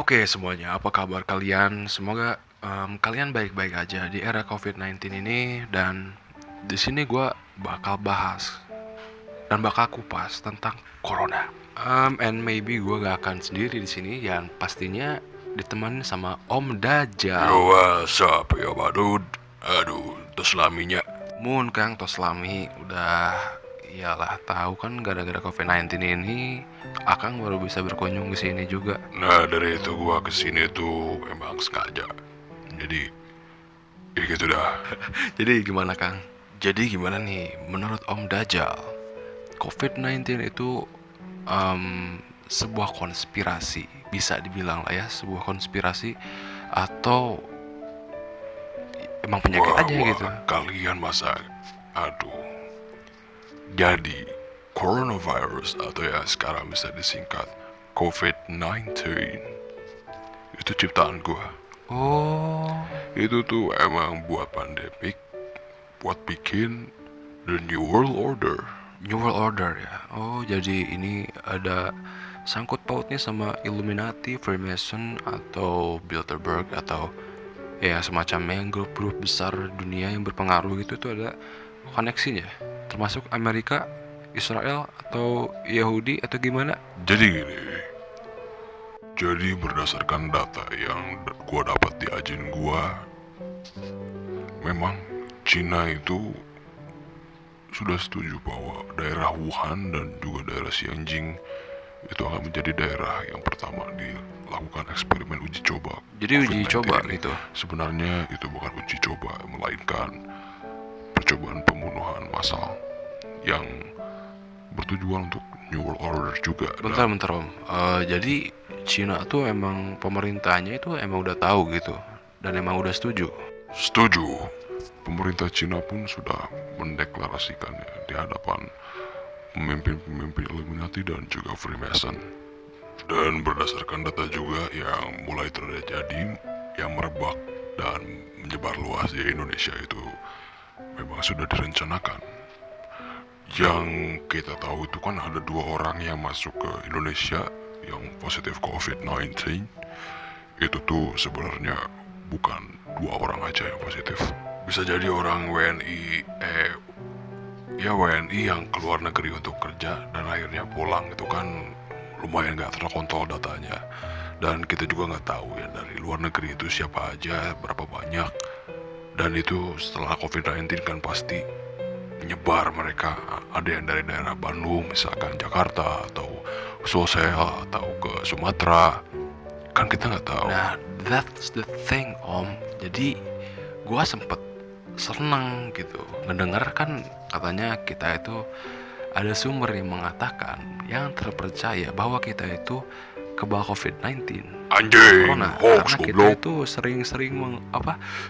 Oke semuanya, apa kabar kalian? Semoga kalian baik-baik aja di era COVID-19 ini. Dan di sini gue bakal bahas dan bakal kupas tentang corona. And maybe gue gak akan sendiri di sini, yang pastinya ditemani sama Om Dajjal. Yo, what's up, yo badud. Aduh, terus laminya. Mun Kang Toslami udah iyalah tahu kan gara-gara COVID-19 ini Akang baru bisa berkunjung ke sini juga. Nah, dari itu gua kesini tuh emang sengaja. Jadi, ya gitu dah. Jadi gimana Kang? Jadi gimana nih menurut Om Dajjal? COVID-19 itu sebuah konspirasi, bisa dibilang lah ya, sebuah konspirasi atau emang penyakit aja gitu. Kalian masa, aduh. Jadi, coronavirus atau ya sekarang bisa disingkat COVID-19 itu ciptaan gua. Oh, Itu tuh emang buat pandemik, buat bikin the new world order. New World Order ya. Oh, jadi ini ada sangkut pautnya sama Illuminati, Freemason atau Bilderberg atau ya semacamnya, yang grup-grup besar dunia yang berpengaruh gitu. Itu ada koneksinya, termasuk Amerika, Israel atau Yahudi atau gimana? Jadi gini, jadi berdasarkan data yang gua dapat di agen gua, memang Cina itu sudah setuju bahwa daerah Wuhan dan juga daerah Xinjiang itu akan menjadi daerah yang pertama dilakukan eksperimen uji coba. Jadi uji COVID-19 coba ini. gitu. Sebenarnya itu bukan uji coba, melainkan percobaan pembunuhan massal yang bertujuan untuk New World Order juga. Bentar Om. Jadi Cina tuh emang pemerintahnya itu emang udah tahu gitu dan emang udah setuju. Setuju. Pemerintah Cina pun sudah mendeklarasikannya di hadapan pemimpin-pemimpin Illuminati dan juga Freemason. Dan berdasarkan data juga yang mulai terjadi, yang merebak dan menyebar luas di Indonesia itu memang sudah direncanakan. Yang kita tahu itu kan ada 2 orang yang masuk ke Indonesia yang positif COVID-19. Itu tuh sebenarnya bukan 2 orang aja yang positif. Bisa jadi orang WNI, WNI yang keluar negeri untuk kerja dan akhirnya pulang. Itu kan lumayan gak terkontrol datanya. Dan kita juga nggak tahu ya dari luar negeri itu siapa aja, berapa banyak. Dan itu setelah COVID-19 kan pasti menyebar mereka. Ada yang dari daerah Bandung, misalkan Jakarta, atau Sulsel, atau ke Sumatera. Kan kita nggak tahu. Nah, that's the thing Om. Jadi gua sempet seneng gitu ngedengar kan katanya kita itu ada sumber yang mengatakan, yang terpercaya, bahwa kita itu kebal COVID-19 Anjing, corona hoax karena kita goblok. itu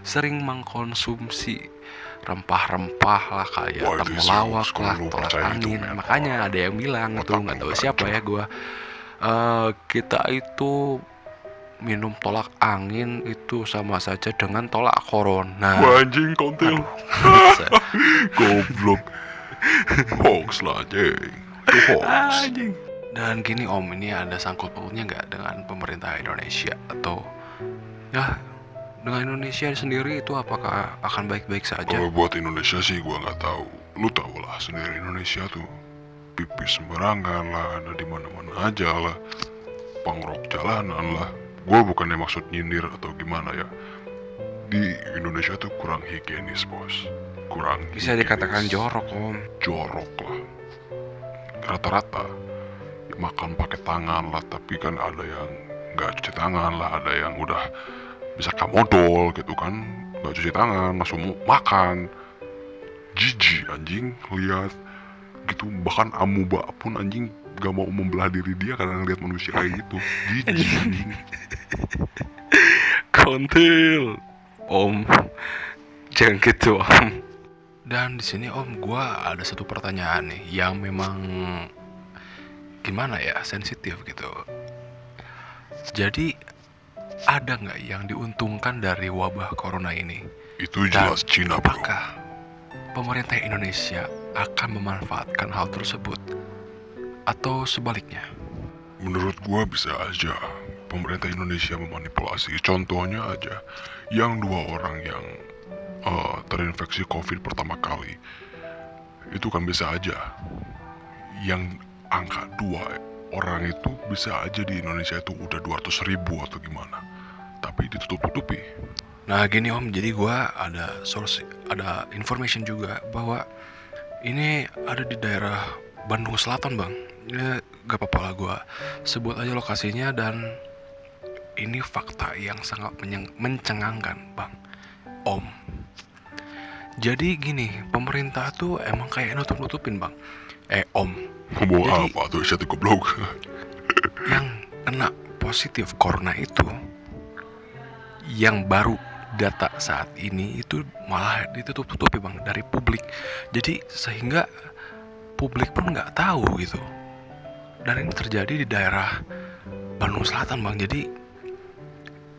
sering mengkonsumsi rempah-rempah lah, kayak Wah, itu sih temulawak hoax, kalau lah, lu tolak percaya itu, angin. men. Makanya ada yang bilang Otak tuh, lu nggak tahu udah siapa hancur. ya gua, kita minum tolak angin itu sama saja dengan tolak corona. Wah, anjing kontil. Bisa. Goblok. Hoax lah anjing. Itu hoax. Dan gini Om, ini ada sangkut pautnya nggak dengan pemerintah Indonesia atau ya dengan Indonesia sendiri, itu apakah akan baik-baik saja? Kalau buat Indonesia sih gua nggak tahu. Lu tau lah sendiri Indonesia tuh pipis sembarangan lah, ada di mana-mana aja lah, pangrok jalanan lah. Gua bukannya maksud nyindir atau gimana ya. Di Indonesia tuh kurang higienis bos, kurang Bisa higienis. dikatakan jorok Om. Jorok lah. Rata-rata makan pakai tangan lah, tapi kan ada yang nggak cuci tangan lah, ada yang udah bisa kamodol gitu kan, nggak cuci tangan langsung makan. Jijik anjing lihat gitu, bahkan amuba pun anjing gak mau membelah diri dia karena ngeliat manusia kayak gitu. Jijik anjing. Kontil Om, jangan gitu Om. Dan di sini Om, gua ada satu pertanyaan nih yang memang gimana ya, sensitif gitu. Jadi ada nggak yang diuntungkan dari wabah corona ini? Itu Dan jelas Cina bro. apakah pemerintah Indonesia akan memanfaatkan hal tersebut atau sebaliknya? Menurut gua bisa aja pemerintah Indonesia memanipulasi. Contohnya aja, yang 2 orang yang terinfeksi COVID pertama kali, itu kan bisa aja yang angka 2 orang itu bisa aja di Indonesia itu udah 200.000 atau gimana, tapi ditutup-tutupi. Nah gini Om, jadi gua ada source, ada information juga bahwa ini ada di daerah Bandung Selatan Bang. Ini gak apa-apa lah gua sebut aja lokasinya, dan ini fakta yang sangat mencengangkan Bang Om. Jadi gini, pemerintah tuh emang kayak nutup-nutupin Bang. Om, Ngomong jadi apa tuh satu goblok? yang kena positif corona itu, yang baru data saat ini itu malah ditutup-tutupi Bang dari publik. Jadi sehingga publik pun nggak tahu gitu. Dan ini terjadi di daerah Bandung Selatan Bang. Jadi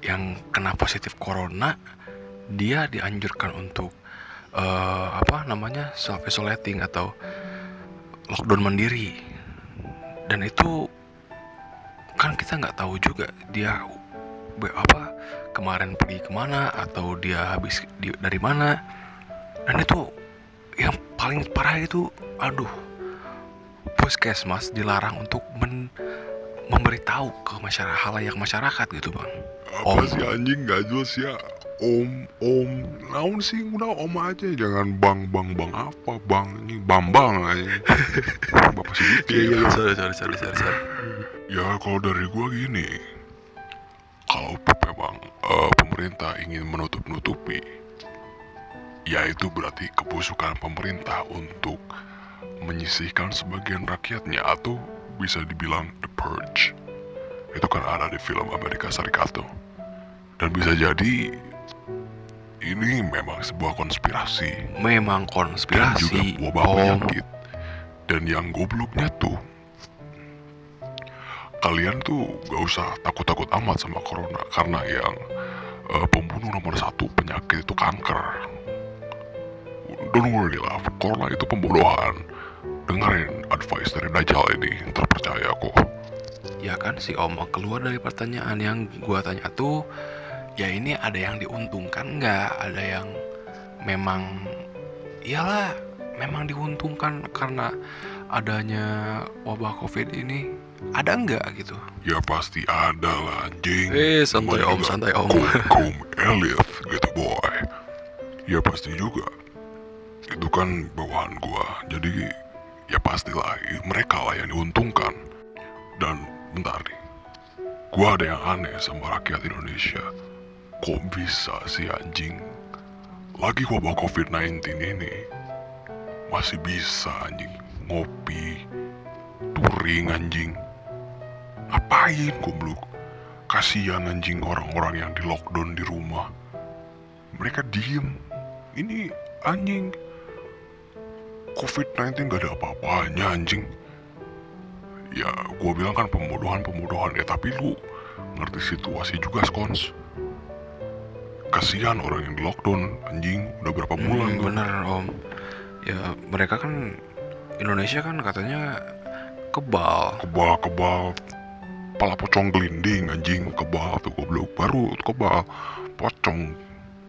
yang kena positif corona, dia dianjurkan untuk self isolating atau lockdown mandiri. Dan itu kan kita nggak tahu juga dia kemarin pergi kemana atau dia habis dari mana. Dan itu yang paling parah itu, puskesmas dilarang untuk memberitahu ke halayak masyarakat gitu Bang. Apa sih anjing gak jelas ya? Om, naon sih, udah om aja, jangan bang apa bang, ini bambang aja. Bapak sedikit ya. Sorry. Ya kalau dari gua gini, kalau memang pemerintah ingin menutup-nutupi, ya itu berarti kebusukan pemerintah untuk menyisihkan sebagian rakyatnya, atau bisa dibilang The Purge. Itu kan ada di film Amerika Serikat tuh. Dan bisa jadi ini memang sebuah konspirasi. Memang Dan juga konspirasi wabah Om. penyakit. Dan yang gobloknya tuh, kalian tuh gak usah takut-takut amat sama corona, karena yang pembunuh nomor 1 penyakit itu kanker. Don't worry lah, corona itu pembunuhan. Dengerin advice dari Dajjal ini, terpercaya kok. Ya kan si Om keluar dari pertanyaan yang gua tanya tuh, ya ini ada yang diuntungkan nggak? Ada yang memang iyalah memang diuntungkan karena adanya wabah COVID ini, ada nggak gitu? Ya pasti ada lah anjing. Santai Namanya Om, juga santai Om. kaum elit gitu boy. Ya pasti juga. Itu kan bawahan gua. Jadi ya pastilah mereka lah yang diuntungkan. Dan bentar nih, gua ada yang aneh sama rakyat Indonesia. Kok bisa sih anjing, lagi wabah COVID-19 ini masih bisa anjing ngopi, touring anjing. Ngapain goblok? Kasihan anjing orang-orang yang di lockdown di rumah. Mereka diem. Ini anjing, COVID-19 gak ada apa-apanya anjing. Ya gua bilang kan pembodohan ya, tapi lu ngerti situasi juga skons. Kasihan orang yang di lockdown anjing, udah berapa bulan tuh. Bener Om. Ya mereka kan, Indonesia kan katanya kebal. Pala pocong gelinding anjing, kebal tuh goblok, baru kebal pocong,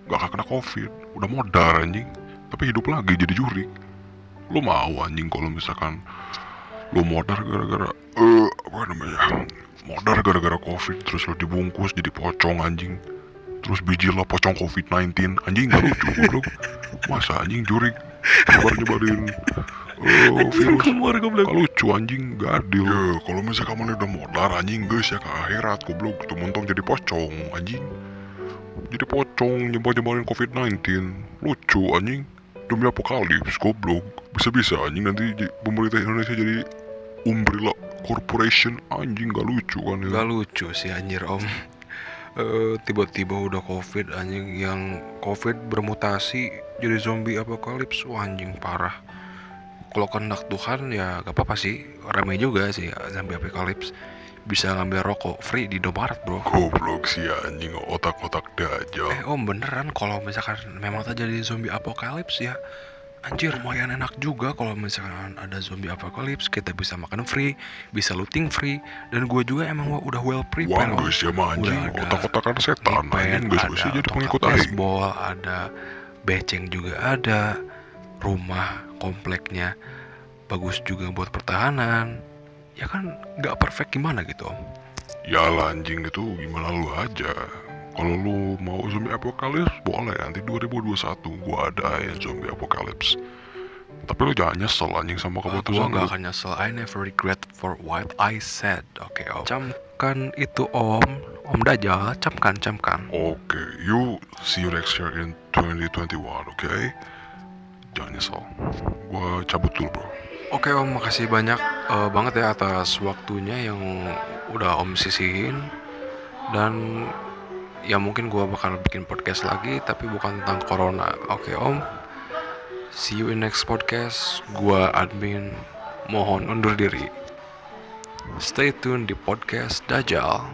gak kena covid, udah modar anjing, tapi hidup lagi jadi jurik. Lu mau anjing kalau misalkan lu modar gara-gara modar gara-gara covid, terus lu dibungkus jadi pocong anjing, terus biji lo pocong COVID-19 anjing, gak lucu goblok. Masa anjing jurik nyebarin virus, gak lucu anjing, gak adil. Ya kalau misalkan kamu udah modar anjing, guys ya ke akhirat goblok, tuh mentong jadi pocong anjing, jadi pocong nyebarin COVID-19, lucu anjing. Demi apokalips goblok, bisa-bisa anjing nanti pemerintah Indonesia jadi Umbrella Corporation anjing, gak lucu kan ya. Gak lucu sih anjir Om. Tiba-tiba udah covid anjing, yang covid bermutasi jadi zombie apokalips, anjing parah. Kalau kehendak Tuhan ya gak apa-apa sih, ramai juga sih zombie apokalips, bisa ngambil rokok free di Indomaret bro. Goblok sih anjing, otak-otak Dajjal. Om beneran, kalau misalkan memang terjadi zombie apokalips ya, Anjir, lumayan enak juga kalau misalkan ada zombie apocalypse, kita bisa makan free, bisa looting free, dan gue juga emang udah well prepared. Wah, guys ya mah anjing, Udah ada otak-otakan setan Ipad, anjing, guys bisa ada jadi tongkat pengikut aing. baseball, ada beceng juga ada, rumah kompleknya bagus juga buat pertahanan. Ya kan nggak perfect gimana gitu om. Ya lah anjing, itu gimana lu aja. Kalau lu mau zombie apocalypse boleh, nanti 2021 gua ada ya zombie apocalypse. Tapi lu jangan nyesel anjing sama Gua keputusan gak lu. akan nyesel. I never regret for what I said. Oke om. Camkan itu om Dajjal, camkan. Oke, you see you next year in 2021, oke? Jangan nyesel. Gua cabut dulu bro. Oke om, makasih banyak banget ya atas waktunya yang udah om sisihin. Dan ya mungkin gua bakal bikin podcast lagi, tapi bukan tentang corona. Oke om, see you in next podcast. Gua admin, mohon undur diri. Stay tune di podcast Dajjal.